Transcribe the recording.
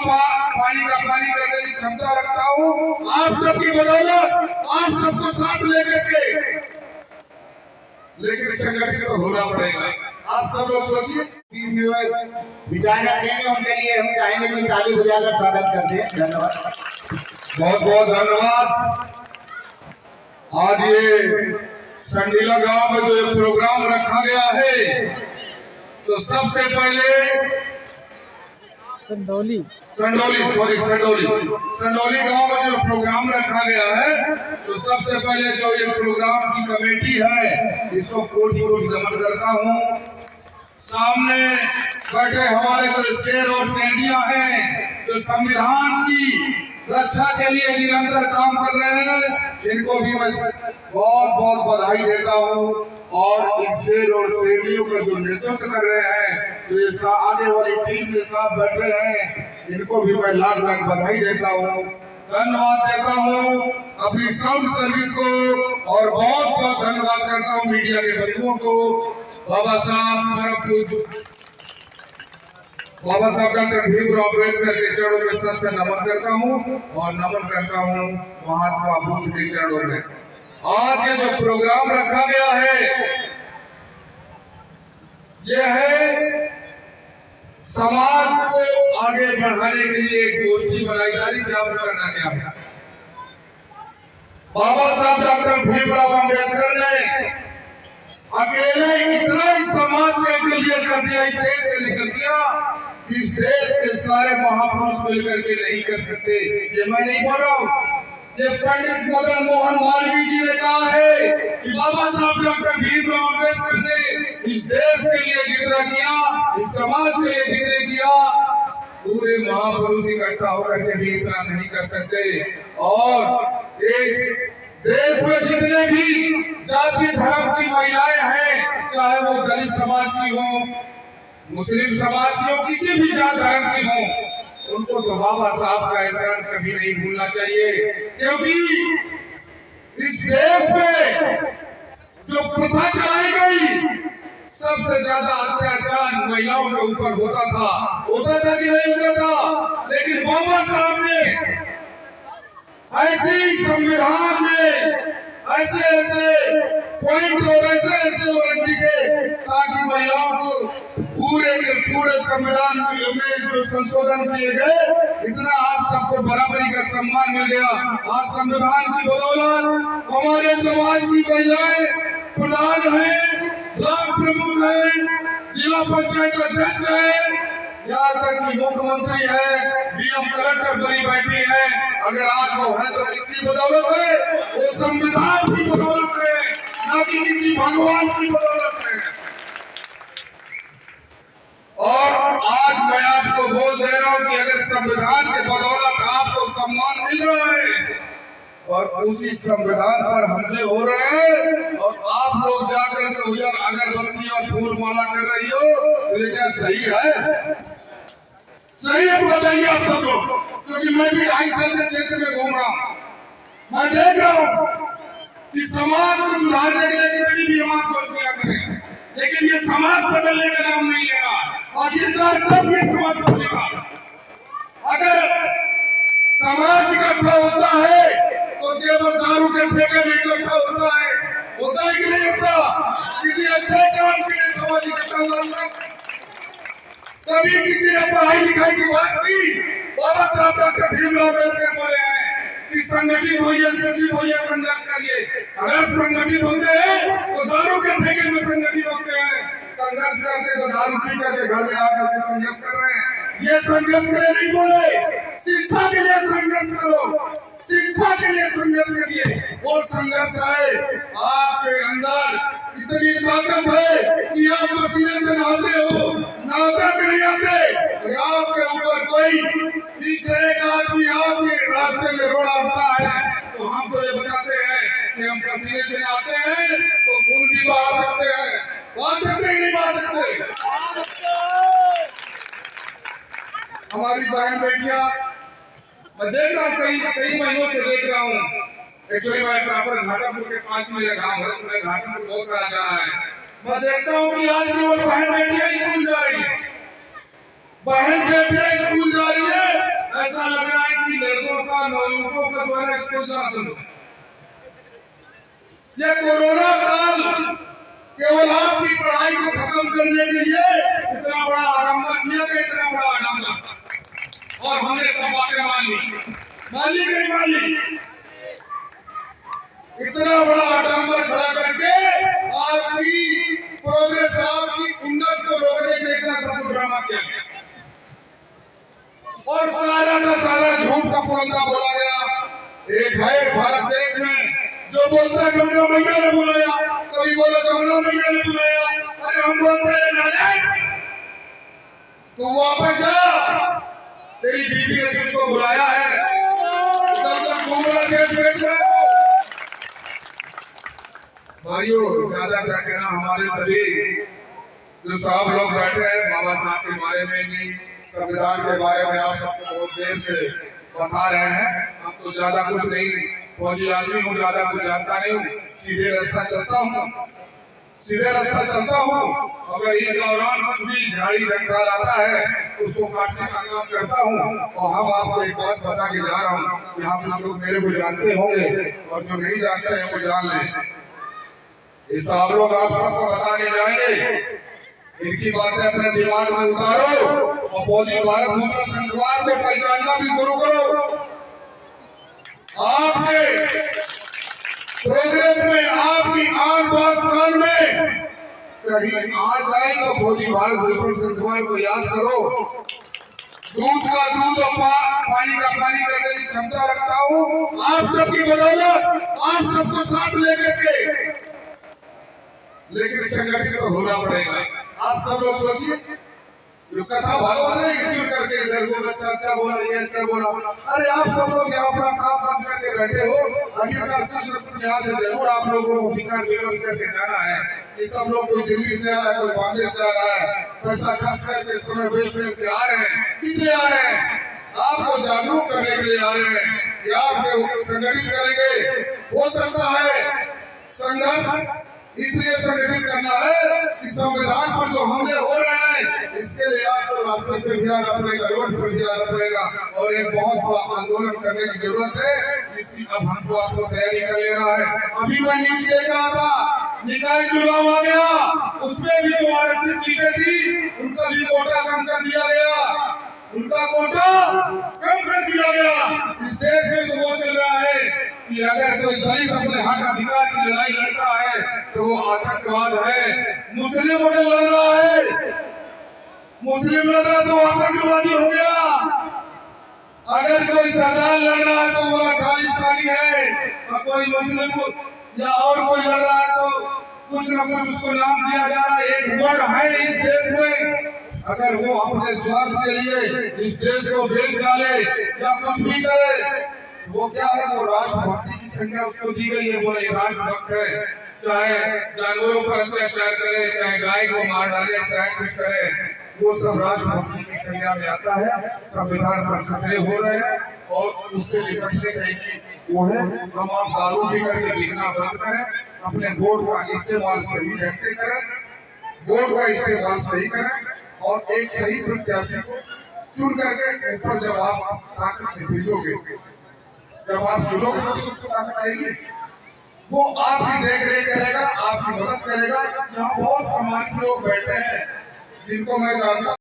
पानी का पानी करने की क्षमता रखता हूँ। आप सबकी बदौलत, आप सबको साथ लेकर के, लेकिन संगठित तो होना पड़ेगा। आप सब लोग सोचिए, विचार रखेंगे उनके लिए हम चाहेंगे कि ताली बजाकर स्वागत करते हैं। धन्यवाद, बहुत बहुत धन्यवाद। आज ये संडीला गांव में जो प्रोग्राम रखा गया है, तो सबसे पहले संडोली गांव में जो प्रोग्राम रखा गया है, तो सबसे पहले जो ये प्रोग्राम की कमेटी है, इसको कोटि कोटि नमन करता हूँ। सामने बैठे हमारे जो शेर और शेरनियां हैं, जो संविधान की रक्षा के लिए निरंतर काम कर रहे हैं, इनको भी मैं बहुत बहुत बधाई देता हूँ। और इस शेर और शेरनियों का जो नेतृत्व कर रहे हैं, जो ये आने वाली टीम के साथ बैठे हैं, इनको भी मैं लाख लाख बधाई देता हूँ, धन्यवाद देता हूँ अपनी साउंड सर्विस को, और बहुत बहुत धन्यवाद करता हूँ मीडिया के बंधुओं को। बाबा साहब डॉक्टर भीमराव अम्बेडकर के चरणों में सबसे नमन करता हूँ, और नमन करता हूँ महात्मा बुद्ध के चरणों में। आज ये जो प्रोग्राम रखा गया है, ये है समाज को आगे बढ़ाने के लिए एक गोष्ठी बनाई जा रही। क्या करना क्या है, बाबा साहब डॉक्टर भीमराव अम्बेडकर ने अकेले इतना इस समाज के लिए कर दिया, इस देश के लिए कर दिया, इस देश के सारे महापुरुष मिलकर के नहीं कर सकते। ये मैं नहीं बोल रहा हूँ, ये पंडित मदन मोहन मालवीय जी ने कहा है कि बाबा साहब डॉक्टर भीमराव अम्बेडकर ने इस देश के लिए जितना किया, इस समाज के लिए जितना किया, पूरे महापुरुष इकट्ठा होकर के भी इतना नहीं कर सकते। और देश में जितने भी जाति धर्म की महिलाएं हैं, चाहे वो दलित समाज की हो, मुस्लिम समाज की हो, किसी भी जात धर्म की हो, उनको तो बाबा साहब का एहसान कभी नहीं भूलना चाहिए। क्योंकि इस देश में जो प्रथा चलाई गई, सबसे ज्यादा अत्याचार महिलाओं के ऊपर होता था कि नहीं होता था, लेकिन बाबा साहब ने ऐसे संविधान में ऐसे पॉइंट और ऐसे लिखे, ताकि महिलाओं को पूरे के पूरे संविधान में जो संशोधन किए गए, इतना आप सबको बराबरी का सम्मान मिल गया। आज संविधान की बदौलत हमारे समाज की महिलाएं प्रधान है, ब्लॉक प्रमुख है, जिला पंचायत अध्यक्ष है, यहाँ तक कि मुख्यमंत्री है, डीएम कलेक्टर बनी बैठी है। अगर आज वो है तो किसकी बदौलत है? वो संविधान की बदौलत है, ना कि किसी भगवान की बदौलत है। और आज मैं आपको बोल दे रहा हूँ कि अगर संविधान के बदौलत आपको सम्मान मिल रहा है, और उसी संविधान पर हमले हो रहे हैं, और आप लोग जाकर के उधर अगरबत्ती और फूल माला कर रही हो, तो ये क्या सही है? सही है तो बताइए आप सब लोग, क्योंकि मैं भी 2.5 साल से क्षेत्र में घूम रहा हूँ, मैं देख रहा हूँ कि समाज को सुधारने के लिए कितनी भी हम कोशियां करें, लेकिन ये समाज बदलने का नाम नहीं ले रहा। आखिरकार कब ये समाज बदलेगा? अगर समाज इकट्ठा होता है तो केवल दारू के ठेके में इकट्ठा होता है कि नहीं होता? किसी अच्छे काम के लिए समाज इकट्ठा होता है। कभी किसी ने पढ़ाई लिखाई की बात की? बाबा साहब डॉक्टर भीमराव अम्बेडकर बोले हैं कि संगठित होइए, शिक्षित होइए, संघर्ष करिए। अगर संगठित होते हैं तो दारू के ठेके में संगठित होते हैं, संघर्ष करते तो दारू पी करके घर में आकर के संघर्ष कर रहे हैं। ये संघर्ष के लिए नहीं बोले, शिक्षा के लिए संघर्ष करो, शिक्षा के लिए संघर्ष करिए। वो संघर्ष है आपके अंदर, इतनी ताकत है कि आप पसीने से नहाते हो, नहाते कि नहीं आते? आपके ऊपर कोई इस तरह का आदमी आपके रास्ते में रोड आता है, तो हम तो ये बताते हैं कि हम पसीने से नहाते हैं, तो खून भी बहा सकते हैं। बहा सकते कि नहीं बहा सकते? हमारी बहन बेटियां, मैं देख रहा हूँ, कई महीनों से देख रहा हूँ। एक्चुअली मैं प्रॉपर घाटापुर के पास ही मेरा गांव है, मैं घाटापुर बहुत करा जा रहा है। मैं देखता हूँ कि आज केवल बहन बेटियां स्कूल जा रही है, बहन बेटियां स्कूल जा रही है, द्वारा स्कूल जाना था। ये कोरोना काल केवल आपकी पढ़ाई को खत्म करने के लिए इतना बड़ा आडंबर किया गया, इतना बड़ा आडंबर, और हमने सब बातें मान ली कि नहीं मान ली? इतना बड़ा आडंबर खड़ा करके आपकी प्रोग्रेस, आपकी उन्नति को रोकने के लिए इतना सब ड्रामा किया गया, और सारा का सारा झूठ का पुरंदा बोला गया। एक है भारत देश में जो बोलता है गंगा मैया ने बुलाया, कभी बोला जमुना मैया ने बुलाया। अरे हम बोलते हैं नारायण, तू वापस जा, तेरी बीबी ने तुझको बुलाया है, तब तक घूम रहा देश बेच रहे हो। भाइयों, ज्यादा क्या कहना, हमारे सभी जो साहब लोग बैठे हैं, बाबा साहब के बारे में भी, संविधान के बारे में आप सबको बहुत देर से बता रहे हैं। हम तो ज्यादा कुछ नहीं, फौजी आदमी हूँ, ज्यादा कुछ जानता नहीं हूँ, सीधे रास्ता चलता हूँ, सीधे रास्ता चलता हूँ। अगर इस दौरान कुछ भी झाड़ी झंकार आता है उसको काटने का काम करता हूँ। और हम आपको एक बात बता के जा रहा हूँ, यहाँ कुछ लोग मेरे को जानते होंगे और जो नहीं जानते हैं वो जान लें। ये साहब लोग आप सबको बता के जाएंगे, इनकी बातें अपने दिमाग में उतारो और फौजी भारत भूषण संघवार को पहचानना भी शुरू करो। आपके प्रोग्रेस में, आपकी आंख बात में कहीं आ जाए तो फौजी भारत भूषण संघवार को याद करो। दूध का दूध और पानी का पानी करने की क्षमता रखता हूँ आप सबकी बदौलत, आप सबको साथ लेकर के, लेकिन संगठित तो होना पड़ेगा। आप सब लोग सोचिए, जो कथा भागवत नहीं किसी में करके इधर को अच्छा बोला, ये अच्छा बोला। अरे आप सब लोग यहाँ अपना काम बंद करके बैठे हो, आखिरकार कुछ न कुछ यहाँ से जरूर आप लोगों को विचार विमर्श करके जाना है। ये सब लोग कोई दिल्ली से आ रहा है, कोई बॉम्बे से आ रहा है, पैसा खर्च करके समय वेस्ट करके आ रहे हैं। किस लिए आ रहे हैं? आपको जागरूक करने के लिए आ रहे हैं कि आप संगठित करेंगे। हो सकता है संघर्ष इसलिए संगठित करना है कि संविधान पर जो हमले हो रहे हैं इसके लिए आपको रास्ते पे भी आना पड़ेगा, रोड पर भी आना पड़ेगा, और एक बहुत बड़ा आंदोलन करने की जरूरत है। इसकी अब हमको आपको तैयारी कर लेना है। अभी मैं न्यूज देख रहा था, निकाय चुनाव आ गया, उसमें भी जो आरक्षित सीटें थी उनका भी कोटा कम कर दिया गया, उनका कोटा कम कर दिया गया। इस देश में तो वो चल रहा है कि अगर कोई दलित अपने हक अधिकार की लड़ाई लड़ता है तो वो आतंकवाद है। मुस्लिम अगर लड़ रहा है, मुस्लिम लड़ रहा तो आतंकवादी हो गया। अगर कोई सरदार लड़ रहा है तो वो खालिस्तानी है, और कोई मुस्लिम या और कोई लड़ रहा है तो कुछ न कुछ उसको नाम दिया जा रहा है। एक वर्ड है इस देश में, अगर वो अपने स्वार्थ के लिए इस देश को बेच डाले या कुछ भी करे, वो क्या है, वो राष्ट्रभक्ति की संज्ञा उसको दी गई है, वो राष्ट्रभक्त है। चाहे जानवरों पर अत्याचार करे, चाहे गाय को मार डाले, चाहे कुछ करे, वो सब राष्ट्रभक्ति की संज्ञा में आता है। संविधान पर खतरे हो रहे हैं और उससे निपटने का एक वो है, हम आप दारू पी करके बिकना बंद करें, अपने वोट का इस्तेमाल सही ढंग से करें, वोट का इस्तेमाल सही करें, और एक सही प्रत्याशी को चुन करके ऊपर जब आप ताकत भेजोगे, जब आप चुनोगे तो उसको ताकत आएगी, वो आपकी देख रेख करेगा, आपकी मदद करेगा। यहाँ बहुत सामाजिक लोग बैठे हैं जिनको मैं जानता